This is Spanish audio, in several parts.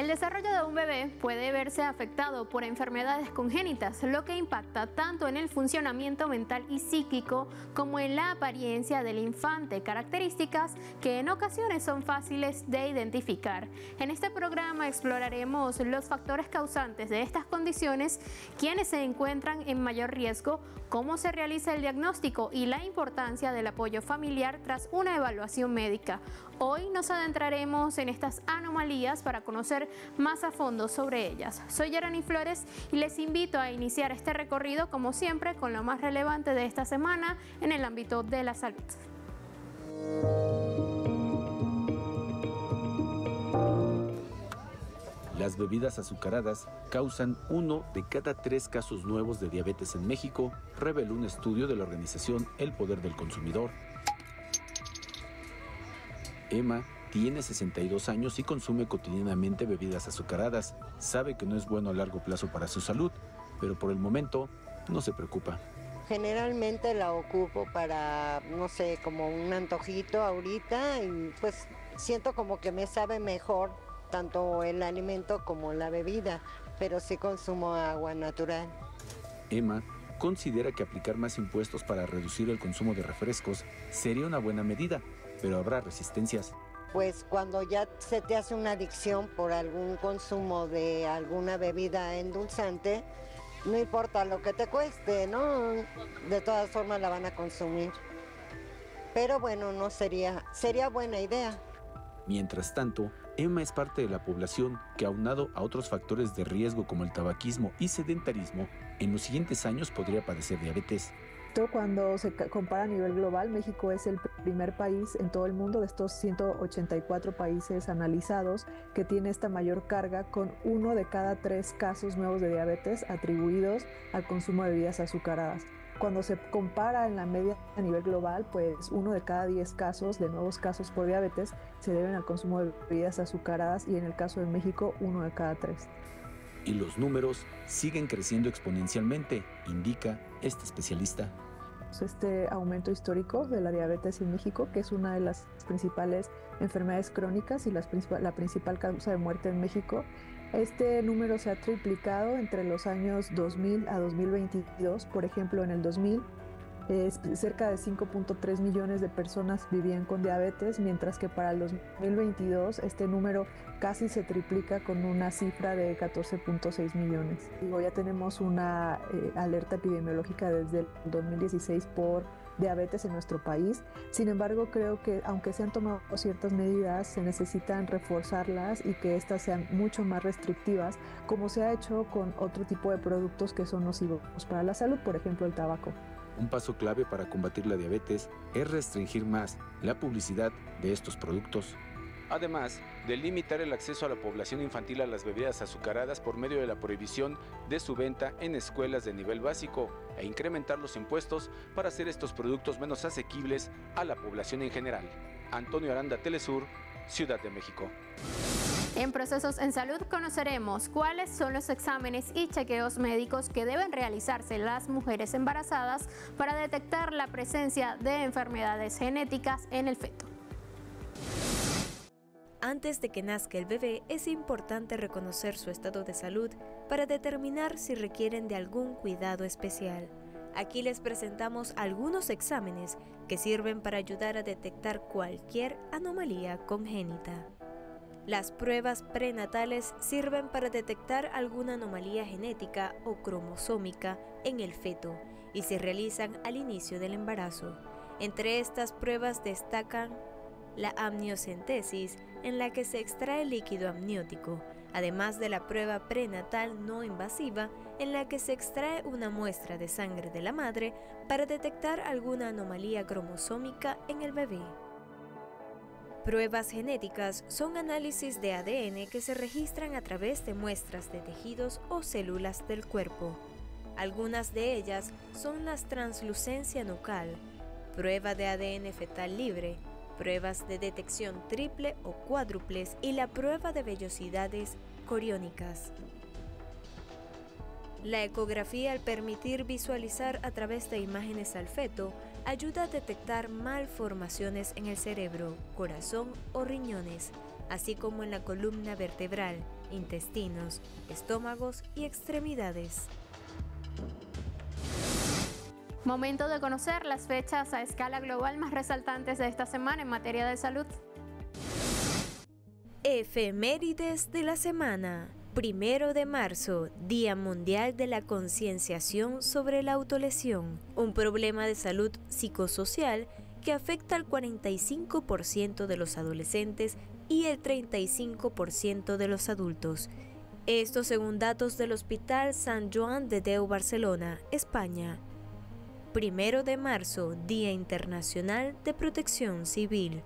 El desarrollo de un bebé puede verse afectado por enfermedades congénitas, lo que impacta tanto en el funcionamiento mental y psíquico como en la apariencia del infante, características que en ocasiones son fáciles de identificar. En este programa exploraremos los factores causantes de estas condiciones, quiénes se encuentran en mayor riesgo, cómo se realiza el diagnóstico y la importancia del apoyo familiar tras una evaluación médica. Hoy nos adentraremos en estas anomalías para conocer más a fondo sobre ellas. Soy Yarani Flores y les invito a iniciar este recorrido como siempre con lo más relevante de esta semana en el ámbito de la salud. Las bebidas azucaradas causan 1 de cada 3 casos nuevos de diabetes en México, reveló un estudio de la organización El Poder del Consumidor. Emma tiene 62 años y consume cotidianamente bebidas azucaradas. Sabe que no es bueno a largo plazo para su salud, pero por el momento no se preocupa. Generalmente la ocupo para, no sé, como un antojito ahorita y pues siento como que me sabe mejor tanto el alimento como la bebida, pero sí consumo agua natural. Emma considera que aplicar más impuestos para reducir el consumo de refrescos sería una buena medida, pero habrá resistencias. Pues cuando ya se te hace una adicción por algún consumo de alguna bebida endulzante, no importa lo que te cueste, ¿no? De todas formas la van a consumir. Pero bueno, no sería buena idea. Mientras tanto, Emma es parte de la población que, aunado a otros factores de riesgo como el tabaquismo y sedentarismo, en los siguientes años podría padecer diabetes. Cuando se compara a nivel global, México es el primer país en todo el mundo de estos 184 países analizados que tiene esta mayor carga, con 1 de cada 3 casos nuevos de diabetes atribuidos al consumo de bebidas azucaradas. Cuando se compara en la media a nivel global, pues 1 de cada 10 casos de nuevos casos por diabetes se deben al consumo de bebidas azucaradas y en el caso de México 1 de cada 3. Y los números siguen creciendo exponencialmente, indica este especialista. Este aumento histórico de la diabetes en México, que es una de las principales enfermedades crónicas y la principal causa de muerte en México, este número se ha triplicado entre los años 2000 a 2022. Por ejemplo, en el 2000, cerca de 5.3 millones de personas vivían con diabetes, mientras que para el 2022 este número casi se triplica con una cifra de 14.6 millones. Ya tenemos una alerta epidemiológica desde el 2016 por diabetes en nuestro país. Sin embargo, creo que aunque se han tomado ciertas medidas, se necesitan reforzarlas y que éstas sean mucho más restrictivas, como se ha hecho con otro tipo de productos que son nocivos para la salud, por ejemplo el tabaco. Un paso clave para combatir la diabetes es restringir más la publicidad de estos productos. Además de limitar el acceso a la población infantil a las bebidas azucaradas por medio de la prohibición de su venta en escuelas de nivel básico e incrementar los impuestos para hacer estos productos menos asequibles a la población en general. Antonio Aranda, Telesur, Ciudad de México. En Procesos en Salud conoceremos cuáles son los exámenes y chequeos médicos que deben realizarse las mujeres embarazadas para detectar la presencia de enfermedades genéticas en el feto. Antes de que nazca el bebé, es importante reconocer su estado de salud para determinar si requieren de algún cuidado especial. Aquí les presentamos algunos exámenes que sirven para ayudar a detectar cualquier anomalía congénita. Las pruebas prenatales sirven para detectar alguna anomalía genética o cromosómica en el feto y se realizan al inicio del embarazo. Entre estas pruebas destacan la amniocentesis, en la que se extrae líquido amniótico, además de la prueba prenatal no invasiva, en la que se extrae una muestra de sangre de la madre para detectar alguna anomalía cromosómica en el bebé. Pruebas genéticas son análisis de ADN que se registran a través de muestras de tejidos o células del cuerpo. Algunas de ellas son la translucencia nucal, prueba de ADN fetal libre, pruebas de detección triple o cuádruples y la prueba de vellosidades coriónicas. La ecografía, al permitir visualizar a través de imágenes al feto, ayuda a detectar malformaciones en el cerebro, corazón o riñones, así como en la columna vertebral, intestinos, estómagos y extremidades. Momento de conocer las fechas a escala global más resaltantes de esta semana en materia de salud. Efemérides de la semana. 1 de marzo, Día Mundial de la Concienciación sobre la Autolesión, un problema de salud psicosocial que afecta al 45% de los adolescentes y el 35% de los adultos. Esto según datos del Hospital Sant Joan de Déu, Barcelona, España. 1 de marzo, Día Internacional de Protección Civil.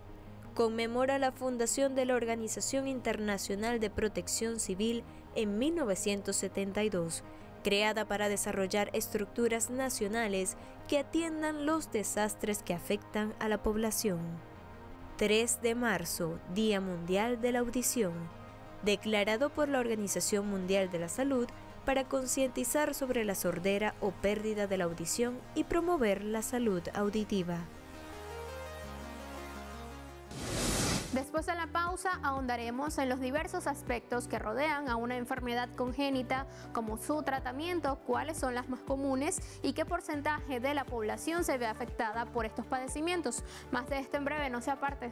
Conmemora la fundación de la Organización Internacional de Protección Civil en 1972, creada para desarrollar estructuras nacionales que atiendan los desastres que afectan a la población. 3 de marzo, Día Mundial de la Audición, declarado por la Organización Mundial de la Salud para concientizar sobre la sordera o pérdida de la audición y promover la salud auditiva. Después de la pausa ahondaremos en los diversos aspectos que rodean a una enfermedad congénita, como su tratamiento, cuáles son las más comunes y qué porcentaje de la población se ve afectada por estos padecimientos. Más de esto en breve, no se aparte.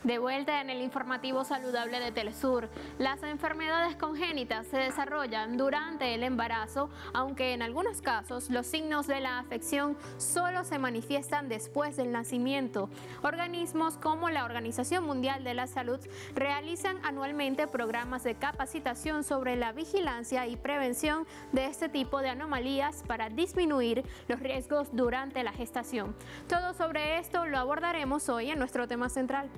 De vuelta en el informativo saludable de Telesur. Las enfermedades congénitas se desarrollan durante el embarazo, aunque en algunos casos los signos de la afección solo se manifiestan después del nacimiento. Organismos como la Organización Mundial de la Salud realizan anualmente programas de capacitación sobre la vigilancia y prevención de este tipo de anomalías para disminuir los riesgos durante la gestación. Todo sobre esto lo abordaremos hoy en nuestro tema central.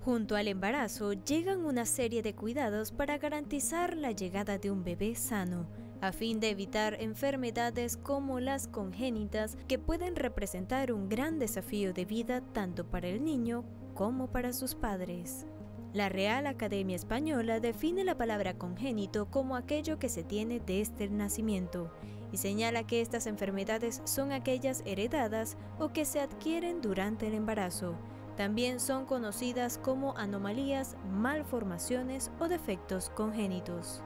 Junto al embarazo llegan una serie de cuidados para garantizar la llegada de un bebé sano, a fin de evitar enfermedades como las congénitas que pueden representar un gran desafío de vida tanto para el niño como para sus padres. La Real Academia Española define la palabra congénito como aquello que se tiene desde el nacimiento y señala que estas enfermedades son aquellas heredadas o que se adquieren durante el embarazo. También son conocidas como anomalías, malformaciones o defectos congénitos.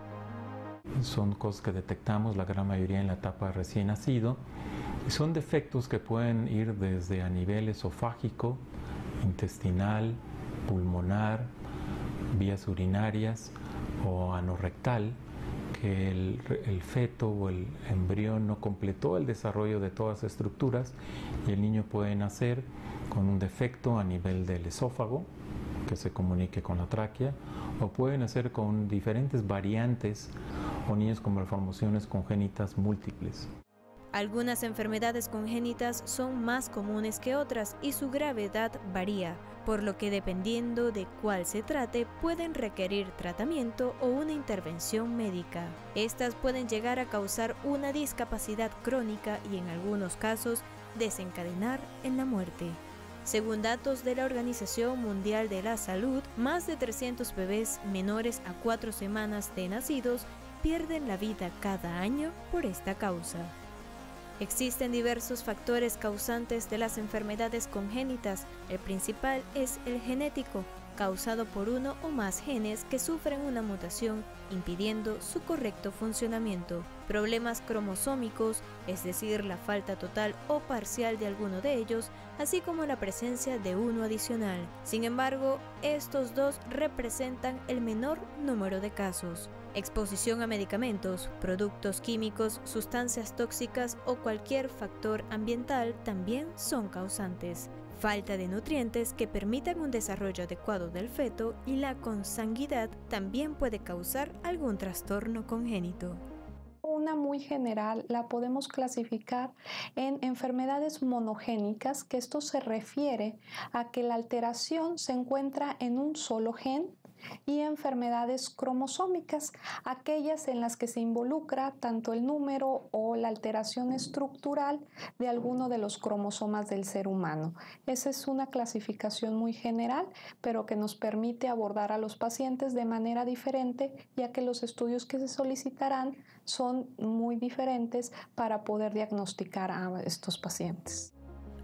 Son cosas que detectamos la gran mayoría en la etapa recién nacido y son defectos que pueden ir desde a nivel esofágico, intestinal, pulmonar, vías urinarias o anorrectal, que el feto o el embrión no completó el desarrollo de todas las estructuras y el niño puede nacer con un defecto a nivel del esófago que se comunique con la tráquea, o puede nacer con diferentes variantes o niños con malformaciones congénitas múltiples. Algunas enfermedades congénitas son más comunes que otras y su gravedad varía, por lo que dependiendo de cuál se trate pueden requerir tratamiento o una intervención médica. Estas pueden llegar a causar una discapacidad crónica y en algunos casos desencadenar en la muerte. Según datos de la Organización Mundial de la Salud, más de 300 bebés menores a 4 semanas de nacidos pierden la vida cada año por esta causa. Existen diversos factores causantes de las enfermedades congénitas. El principal es el genético, causado por uno o más genes que sufren una mutación, impidiendo su correcto funcionamiento. Problemas cromosómicos, es decir, la falta total o parcial de alguno de ellos, así como la presencia de uno adicional. Sin embargo, estos dos representan el menor número de casos. Exposición a medicamentos, productos químicos, sustancias tóxicas o cualquier factor ambiental también son causantes. Falta de nutrientes que permitan un desarrollo adecuado del feto y la consanguinidad también puede causar algún trastorno congénito. Una muy general la podemos clasificar en enfermedades monogénicas, que esto se refiere a que la alteración se encuentra en un solo gen, y enfermedades cromosómicas, aquellas en las que se involucra tanto el número o la alteración estructural de alguno de los cromosomas del ser humano. Esa es una clasificación muy general, pero que nos permite abordar a los pacientes de manera diferente, ya que los estudios que se solicitarán son muy diferentes para poder diagnosticar a estos pacientes.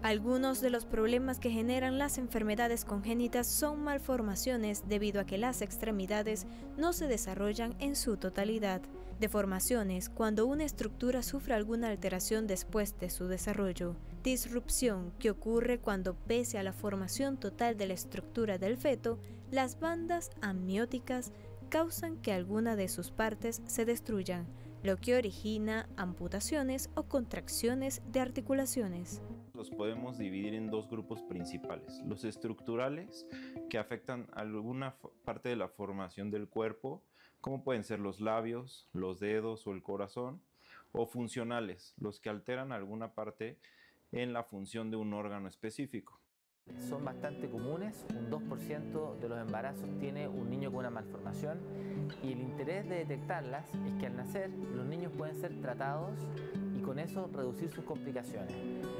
Algunos de los problemas que generan las enfermedades congénitas son malformaciones debido a que las extremidades no se desarrollan en su totalidad. Deformaciones cuando una estructura sufre alguna alteración después de su desarrollo. Disrupción que ocurre cuando, pese a la formación total de la estructura del feto, las bandas amnióticas causan que alguna de sus partes se destruyan, lo que origina amputaciones o contracciones de articulaciones. Los podemos dividir en dos grupos principales: los estructurales, que afectan alguna parte de la formación del cuerpo, como pueden ser los labios, los dedos o el corazón, o funcionales, los que alteran alguna parte en la función de un órgano específico. Son bastante comunes, un 2% de los embarazos tiene un niño con una malformación, y el interés de detectarlas es que al nacer los niños pueden ser tratados y con eso reducir sus complicaciones.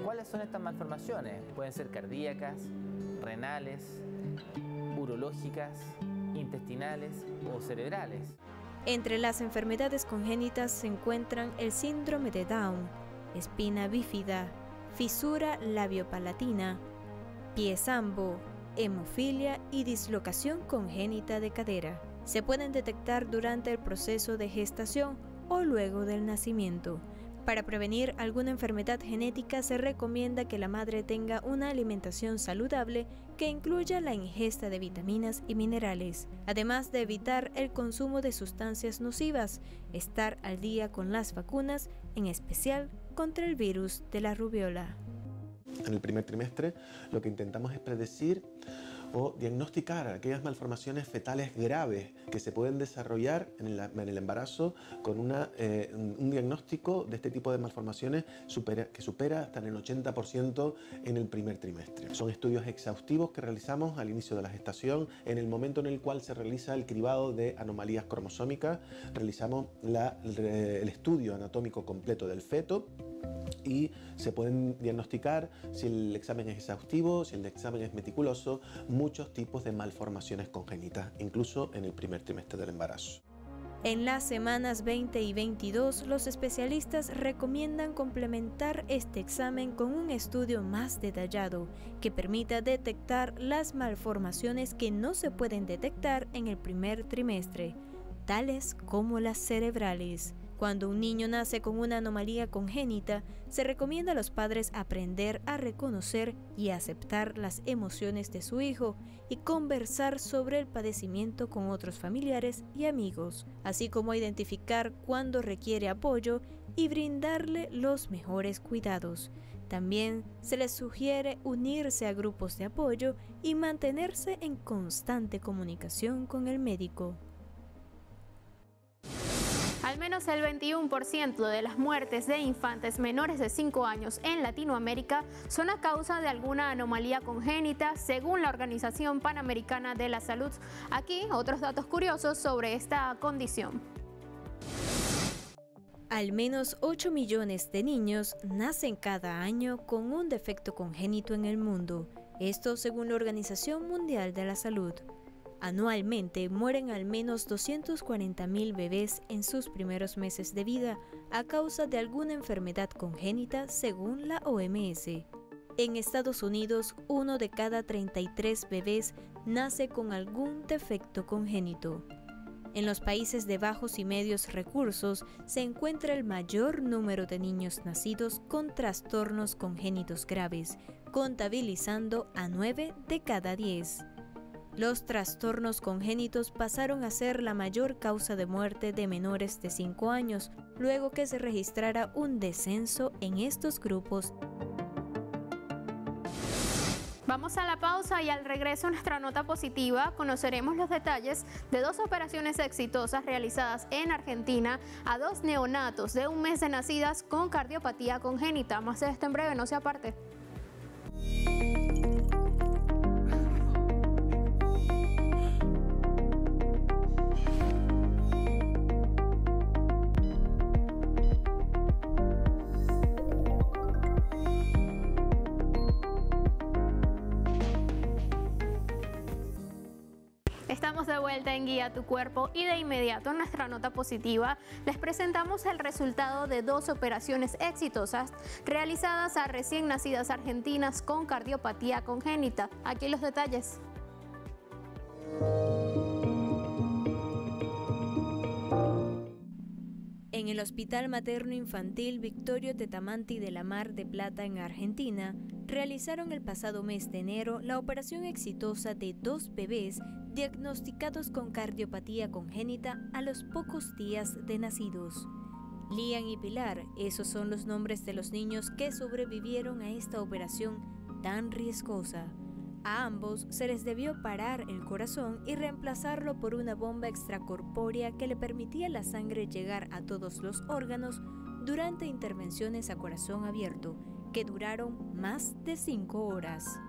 ¿Cuáles son estas malformaciones? Pueden ser cardíacas, renales, urológicas, intestinales o cerebrales. Entre las enfermedades congénitas se encuentran el síndrome de Down, espina bífida, fisura labiopalatina, pie zambo, hemofilia y dislocación congénita de cadera. Se pueden detectar durante el proceso de gestación o luego del nacimiento. Para prevenir alguna enfermedad genética se recomienda que la madre tenga una alimentación saludable que incluya la ingesta de vitaminas y minerales, además de evitar el consumo de sustancias nocivas, estar al día con las vacunas, en especial contra el virus de la rubiola. En el primer trimestre lo que intentamos es predecir o diagnosticar aquellas malformaciones fetales graves que se pueden desarrollar en el embarazo con un diagnóstico de este tipo de malformaciones que supera hasta en el 80% en el primer trimestre. Son estudios exhaustivos que realizamos al inicio de la gestación, en el momento en el cual se realiza el cribado de anomalías cromosómicas, realizamos el estudio anatómico completo del feto, y se pueden diagnosticar, si el examen es exhaustivo, si el examen es meticuloso, muchos tipos de malformaciones congénitas, incluso en el primer trimestre del embarazo. En las semanas 20 y 22, los especialistas recomiendan complementar este examen con un estudio más detallado que permita detectar las malformaciones que no se pueden detectar en el primer trimestre, tales como las cerebrales. Cuando un niño nace con una anomalía congénita, se recomienda a los padres aprender a reconocer y aceptar las emociones de su hijo y conversar sobre el padecimiento con otros familiares y amigos, así como identificar cuándo requiere apoyo y brindarle los mejores cuidados. También se les sugiere unirse a grupos de apoyo y mantenerse en constante comunicación con el médico. Al menos el 21% de las muertes de infantes menores de 5 años en Latinoamérica son a causa de alguna anomalía congénita, según la Organización Panamericana de la Salud. Aquí otros datos curiosos sobre esta condición. Al menos 8 millones de niños nacen cada año con un defecto congénito en el mundo, esto según la Organización Mundial de la Salud. Anualmente mueren al menos 240.000 bebés en sus primeros meses de vida a causa de alguna enfermedad congénita, según la OMS. En Estados Unidos, 1 de cada 33 bebés nace con algún defecto congénito. En los países de bajos y medios recursos se encuentra el mayor número de niños nacidos con trastornos congénitos graves, contabilizando a 9 de cada 10. Los trastornos congénitos pasaron a ser la mayor causa de muerte de menores de 5 años, luego que se registrara un descenso en estos grupos. Vamos a la pausa y al regreso nuestra nota positiva conoceremos los detalles de 2 operaciones exitosas realizadas en Argentina a 2 neonatos de 1 mes de nacidas con cardiopatía congénita. Más de esto en breve, no se aparte. Estamos de vuelta en Guía tu Cuerpo y de inmediato en nuestra nota positiva les presentamos el resultado de 2 operaciones exitosas realizadas a recién nacidas argentinas con cardiopatía congénita. Aquí los detalles. En el Hospital Materno Infantil Victorio Tetamanti de la Mar de Plata en Argentina, realizaron el pasado mes de enero la operación exitosa de 2 bebés diagnosticados con cardiopatía congénita a los pocos días de nacidos. Liam y Pilar, esos son los nombres de los niños que sobrevivieron a esta operación tan riesgosa. A ambos se les debió parar el corazón y reemplazarlo por una bomba extracorpórea que le permitía la sangre llegar a todos los órganos durante intervenciones a corazón abierto, que duraron más de 5 horas.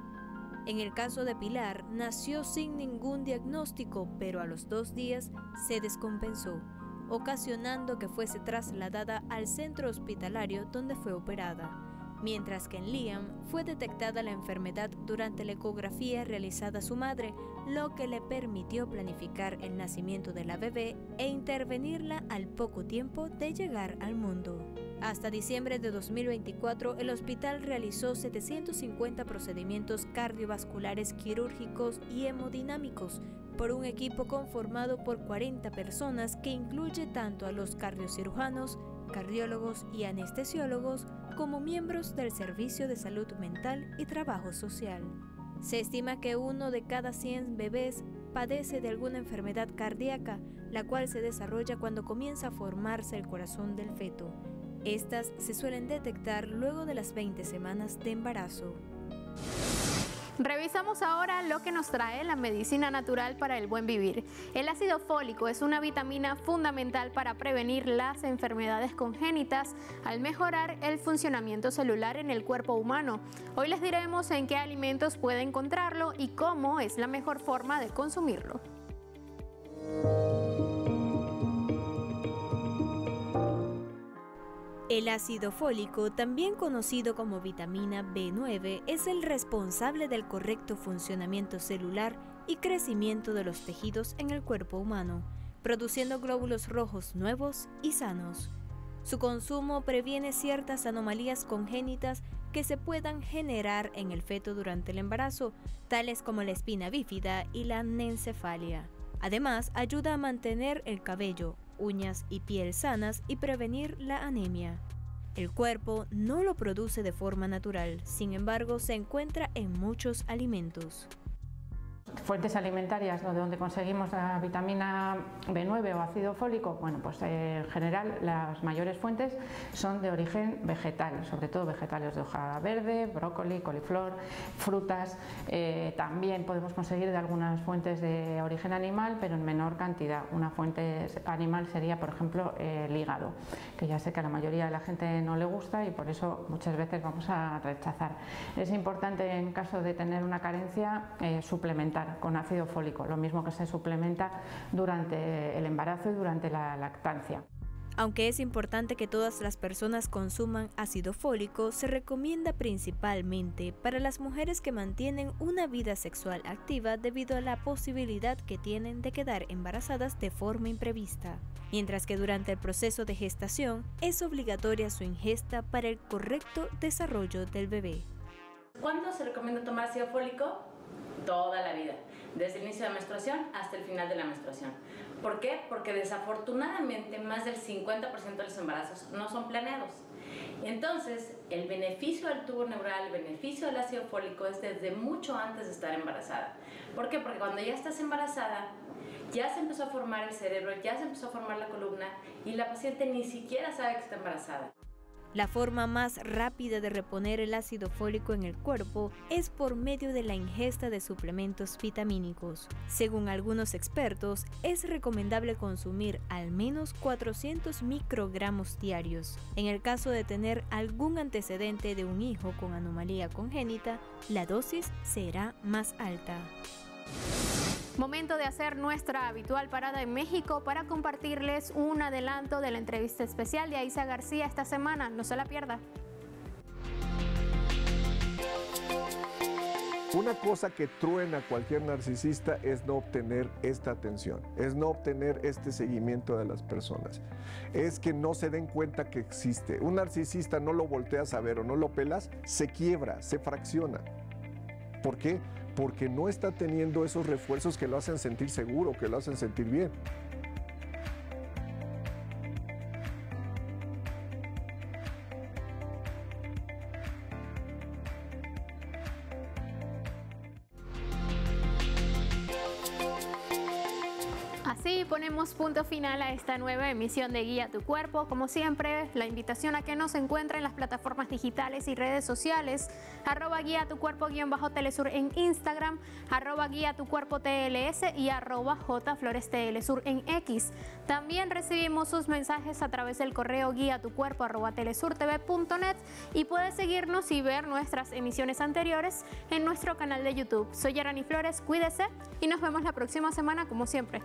En el caso de Pilar, nació sin ningún diagnóstico, pero a los 2 días se descompensó, ocasionando que fuese trasladada al centro hospitalario donde fue operada. Mientras que en Liam fue detectada la enfermedad durante la ecografía realizada a su madre, lo que le permitió planificar el nacimiento de la bebé e intervenirla al poco tiempo de llegar al mundo. Hasta diciembre de 2024, el hospital realizó 750 procedimientos cardiovasculares quirúrgicos y hemodinámicos por un equipo conformado por 40 personas que incluye tanto a los cardiocirujanos, cardiólogos y anestesiólogos como miembros del Servicio de Salud Mental y Trabajo Social. Se estima que 1 de cada 100 bebés padece de alguna enfermedad cardíaca, la cual se desarrolla cuando comienza a formarse el corazón del feto. Estas se suelen detectar luego de las 20 semanas de embarazo. Revisamos ahora lo que nos trae la medicina natural para el buen vivir. El ácido fólico es una vitamina fundamental para prevenir las enfermedades congénitas al mejorar el funcionamiento celular en el cuerpo humano. Hoy les diremos en qué alimentos puede encontrarlo y cómo es la mejor forma de consumirlo. El ácido fólico, también conocido como vitamina B9, es el responsable del correcto funcionamiento celular y crecimiento de los tejidos en el cuerpo humano, produciendo glóbulos rojos nuevos y sanos. Su consumo previene ciertas anomalías congénitas que se puedan generar en el feto durante el embarazo, tales como la espina bífida y la anencefalia. Además, ayuda a mantener el cabello, uñas y piel sanas y prevenir la anemia. El cuerpo no lo produce de forma natural, sin embargo, se encuentra en muchos alimentos. Fuentes alimentarias donde conseguimos la vitamina B9 o ácido fólico, bueno, pues en general las mayores fuentes son de origen vegetal, sobre todo vegetales de hoja verde, brócoli, coliflor, frutas. También podemos conseguir de algunas fuentes de origen animal, pero en menor cantidad. Una fuente animal sería, por ejemplo, el hígado, que ya sé que a la mayoría de la gente no le gusta y por eso muchas veces vamos a rechazar. Es importante, en caso de tener una carencia, suplementar con ácido fólico, lo mismo que se suplementa durante el embarazo y durante la lactancia. Aunque es importante que todas las personas consuman ácido fólico, se recomienda principalmente para las mujeres que mantienen una vida sexual activa debido a la posibilidad que tienen de quedar embarazadas de forma imprevista, mientras que durante el proceso de gestación es obligatoria su ingesta para el correcto desarrollo del bebé. ¿Cuándo se recomienda tomar ácido fólico? Toda la vida, desde el inicio de la menstruación hasta el final de la menstruación. ¿Por qué? Porque desafortunadamente más del 50% de los embarazos no son planeados. Entonces, el beneficio del tubo neural, el beneficio del ácido fólico es desde mucho antes de estar embarazada. ¿Por qué? Porque cuando ya estás embarazada, ya se empezó a formar el cerebro, ya se empezó a formar la columna y la paciente ni siquiera sabe que está embarazada. La forma más rápida de reponer el ácido fólico en el cuerpo es por medio de la ingesta de suplementos vitamínicos. Según algunos expertos, es recomendable consumir al menos 400 microgramos diarios. En el caso de tener algún antecedente de un hijo con anomalía congénita, la dosis será más alta. Momento de hacer nuestra habitual parada en México para compartirles un adelanto de la entrevista especial de Aiza García esta semana. No se la pierda. Una cosa que truena a cualquier narcisista es no obtener esta atención, es no obtener este seguimiento de las personas, es que no se den cuenta que existe. Un narcisista no lo volteas a ver o no lo pelas, se quiebra, se fracciona. ¿Por qué? Porque no está teniendo esos refuerzos que lo hacen sentir seguro, que lo hacen sentir bien. Así ponemos punto final a esta nueva emisión de Guía Tu Cuerpo. Como siempre, la invitación a que nos encuentren en las plataformas digitales y redes sociales, @Guía Tu Cuerpo_Telesur en Instagram, @Guía Tu Cuerpo TLS y @JFloresTLSur en X. También recibimos sus mensajes a través del correo guiatucuerpo@telesurtv.net y puedes seguirnos y ver nuestras emisiones anteriores en nuestro canal de YouTube. Soy Yarani Flores, cuídese y nos vemos la próxima semana como siempre.